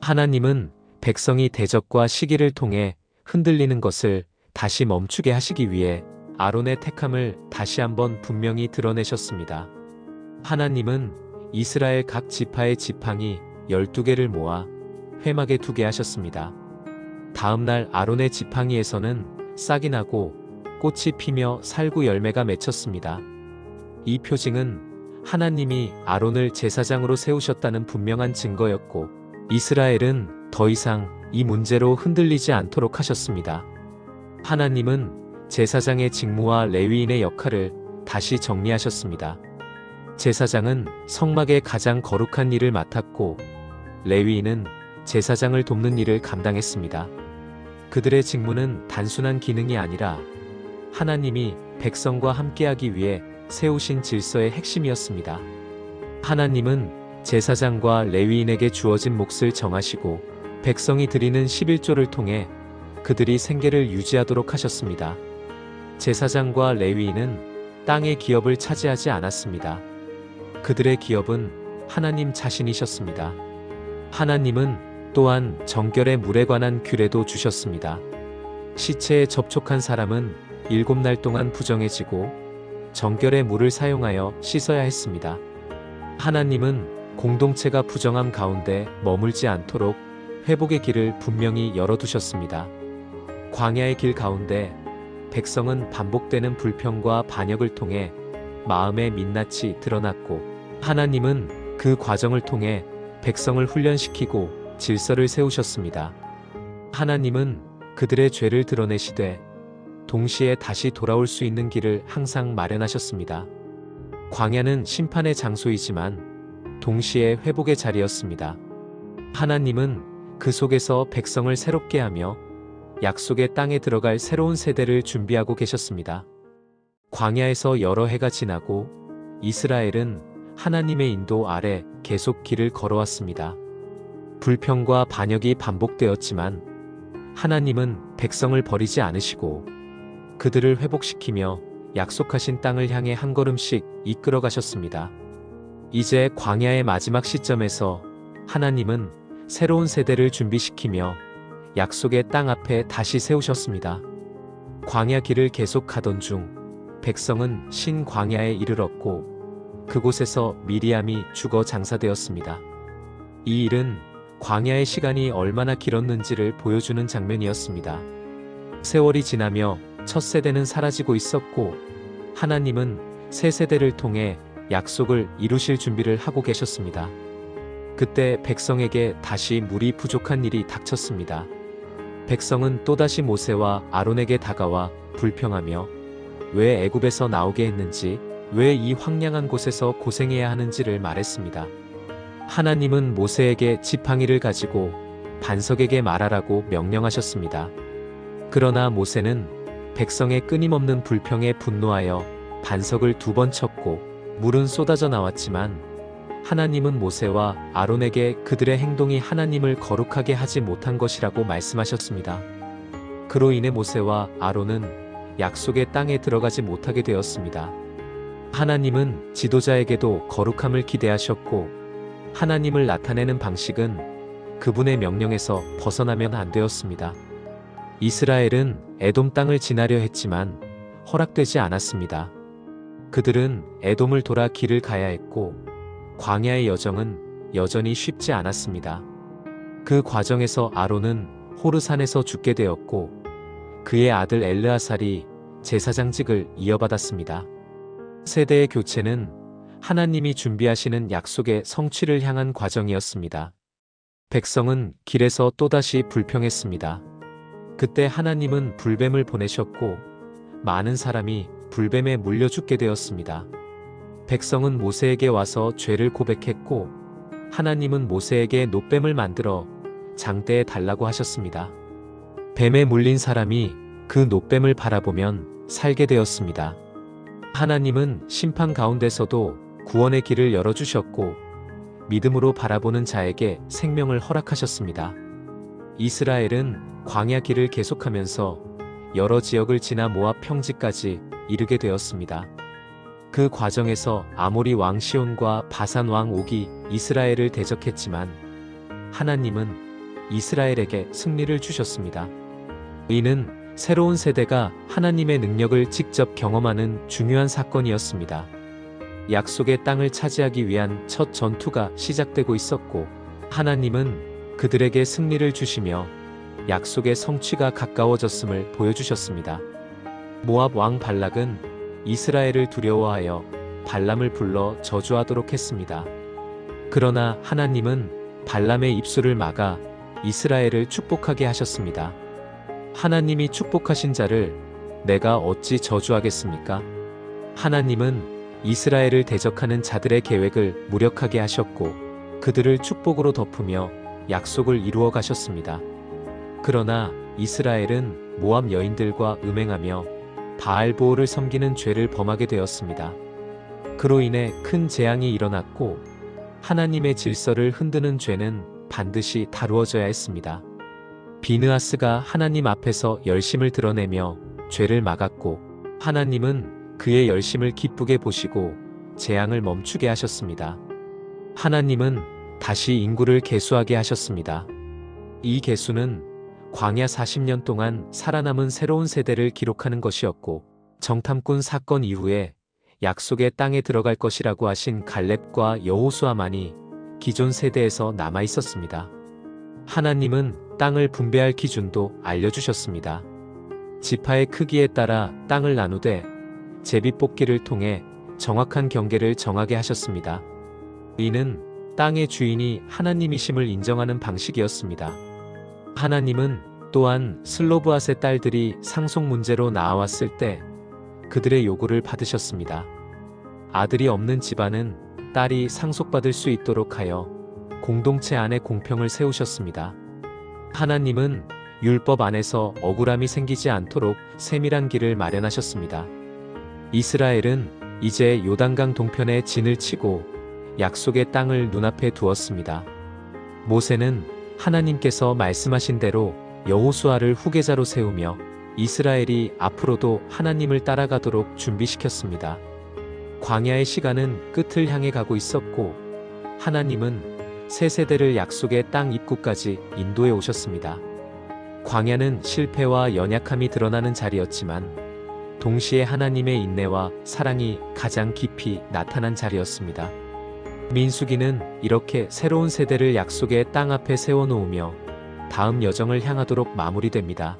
하나님은 백성이 대적과 시기를 통해 흔들리는 것을 다시 멈추게 하시기 위해 아론의 택함을 다시 한번 분명히 드러내셨습니다. 하나님은 이스라엘 각 지파의 지팡이 12개를 모아 회막에 두게 하셨습니다. 다음날 아론의 지팡이에서는 싹이 나고 꽃이 피며 살구 열매가 맺혔습니다. 이 표징은 하나님이 아론을 제사장으로 세우셨다는 분명한 증거였고 이스라엘은 더 이상 이 문제로 흔들리지 않도록 하셨습니다. 하나님은 제사장의 직무와 레위인의 역할을 다시 정리하셨습니다. 제사장은 성막의 가장 거룩한 일을 맡았고 레위인은 제사장을 돕는 일을 감당했습니다. 그들의 직무는 단순한 기능이 아니라 하나님이 백성과 함께하기 위해 세우신 질서의 핵심이었습니다. 하나님은 제사장과 레위인에게 주어진 몫을 정하시고 백성이 드리는 11조를 통해 그들이 생계를 유지하도록 하셨습니다. 제사장과 레위인은 땅의 기업을 차지하지 않았습니다. 그들의 기업은 하나님 자신이셨습니다. 하나님은 또한 정결의 물에 관한 규례도 주셨습니다. 시체에 접촉한 사람은 7날 동안 부정해지고 정결의 물을 사용하여 씻어야 했습니다. 하나님은 공동체가 부정함 가운데 머물지 않도록 회복의 길을 분명히 열어두셨습니다. 광야의 길 가운데 백성은 반복되는 불평과 반역을 통해 마음의 민낯이 드러났고 하나님은 그 과정을 통해 백성을 훈련시키고 질서를 세우셨습니다. 하나님은 그들의 죄를 드러내시되 동시에 다시 돌아올 수 있는 길을 항상 마련하셨습니다. 광야는 심판의 장소이지만 동시에 회복의 자리였습니다. 하나님은 그 속에서 백성을 새롭게 하며 약속의 땅에 들어갈 새로운 세대를 준비하고 계셨습니다. 광야에서 여러 해가 지나고 이스라엘은 하나님의 인도 아래 계속 길을 걸어왔습니다. 불평과 반역이 반복되었지만 하나님은 백성을 버리지 않으시고 그들을 회복시키며 약속하신 땅을 향해 한 걸음씩 이끌어 가셨습니다. 이제 광야의 마지막 시점에서 하나님은 새로운 세대를 준비시키며 약속의 땅 앞에 다시 세우셨습니다. 광야 길을 계속 가던 중 백성은 신 광야에 이르렀고 그곳에서 미리암이 죽어 장사되었습니다. 이 일은 광야의 시간이 얼마나 길었는지를 보여주는 장면이었습니다. 세월이 지나며 첫 세대는 사라지고 있었고 하나님은 새 세대를 통해 약속을 이루실 준비를 하고 계셨습니다. 그때 백성에게 다시 물이 부족한 일이 닥쳤습니다. 백성은 또다시 모세와 아론에게 다가와 불평하며 왜 애굽에서 나오게 했는지, 왜 이 황량한 곳에서 고생해야 하는지를 말했습니다. 하나님은 모세에게 지팡이를 가지고 반석에게 말하라고 명령하셨습니다. 그러나 모세는 백성의 끊임없는 불평에 분노하여 반석을 2번 쳤고 물은 쏟아져 나왔지만 하나님은 모세와 아론에게 그들의 행동이 하나님을 거룩하게 하지 못한 것이라고 말씀하셨습니다. 그로 인해 모세와 아론은 약속의 땅에 들어가지 못하게 되었습니다. 하나님은 지도자에게도 거룩함을 기대하셨고 하나님을 나타내는 방식은 그분의 명령에서 벗어나면 안 되었습니다. 이스라엘은 에돔 땅을 지나려 했지만 허락되지 않았습니다. 그들은 에돔을 돌아 길을 가야 했고 광야의 여정은 여전히 쉽지 않았습니다. 그 과정에서 아론은 호르산에서 죽게 되었고 그의 아들 엘르아살이 제사장직을 이어받았습니다. 세대의 교체는 하나님이 준비하시는 약속의 성취를 향한 과정이었습니다. 백성은 길에서 또다시 불평했습니다. 그때 하나님은 불뱀을 보내셨고 많은 사람이 불뱀에 물려 죽게 되었습니다. 백성은 모세에게 와서 죄를 고백했고 하나님은 모세에게 놋뱀을 만들어 장대에 달라고 하셨습니다. 뱀에 물린 사람이 그 놋뱀을 바라보면 살게 되었습니다. 하나님은 심판 가운데서도 구원의 길을 열어주셨고 믿음으로 바라보는 자에게 생명을 허락하셨습니다. 이스라엘은 광야 길을 계속하면서 여러 지역을 지나 모압 평지까지 이르게 되었습니다. 그 과정에서 아모리 왕 시온과 바산 왕 옥이 이스라엘을 대적했지만 하나님은 이스라엘에게 승리를 주셨습니다. 이는 새로운 세대가 하나님의 능력을 직접 경험하는 중요한 사건이었습니다. 약속의 땅을 차지하기 위한 첫 전투가 시작되고 있었고 하나님은 그들에게 승리를 주시며 약속의 성취가 가까워졌음을 보여주셨습니다. 모압 왕 발락은 이스라엘을 두려워하여 발람을 불러 저주하도록 했습니다. 그러나 하나님은 발람의 입술을 막아 이스라엘을 축복하게 하셨습니다. 하나님이 축복하신 자를 내가 어찌 저주하겠습니까? 하나님은 이스라엘을 대적하는 자들의 계획을 무력하게 하셨고 그들을 축복으로 덮으며 약속을 이루어 가셨습니다. 그러나 이스라엘은 모압 여인들과 음행하며 바알보올을 섬기는 죄를 범하게 되었습니다. 그로 인해 큰 재앙이 일어났고 하나님의 질서를 흔드는 죄는 반드시 다루어져야 했습니다. 비느하스가 하나님 앞에서 열심을 드러내며 죄를 막았고 하나님은 그의 열심을 기쁘게 보시고 재앙을 멈추게 하셨습니다. 하나님은 다시 인구를 계수하게 하셨습니다. 이 계수는 광야 40년 동안 살아남은 새로운 세대를 기록하는 것이었고 정탐꾼 사건 이후에 약속의 땅에 들어갈 것이라고 하신 갈렙과 여호수아만이 기존 세대에서 남아 있었습니다. 하나님은 땅을 분배할 기준도 알려주셨습니다. 지파의 크기에 따라 땅을 나누되 제비뽑기를 통해 정확한 경계를 정하게 하셨습니다. 이는 땅의 주인이 하나님이심을 인정하는 방식이었습니다. 하나님은 또한 슬로브앗의 딸들이 상속 문제로 나아왔을 때 그들의 요구를 받으셨습니다. 아들이 없는 집안은 딸이 상속받을 수 있도록 하여 공동체 안에 공평을 세우셨습니다. 하나님은 율법 안에서 억울함이 생기지 않도록 세밀한 길을 마련하셨습니다. 이스라엘은 이제 요단강 동편에 진을 치고 약속의 땅을 눈앞에 두었습니다. 모세는 하나님께서 말씀하신 대로 여호수아를 후계자로 세우며 이스라엘이 앞으로도 하나님을 따라가도록 준비시켰습니다. 광야의 시간은 끝을 향해 가고 있었고 하나님은 새 세대를 약속의 땅 입구까지 인도해 오셨습니다. 광야는 실패와 연약함이 드러나는 자리였지만 동시에 하나님의 인내와 사랑이 가장 깊이 나타난 자리였습니다. 민수기는 이렇게 새로운 세대를 약속의 땅 앞에 세워놓으며 다음 여정을 향하도록 마무리됩니다.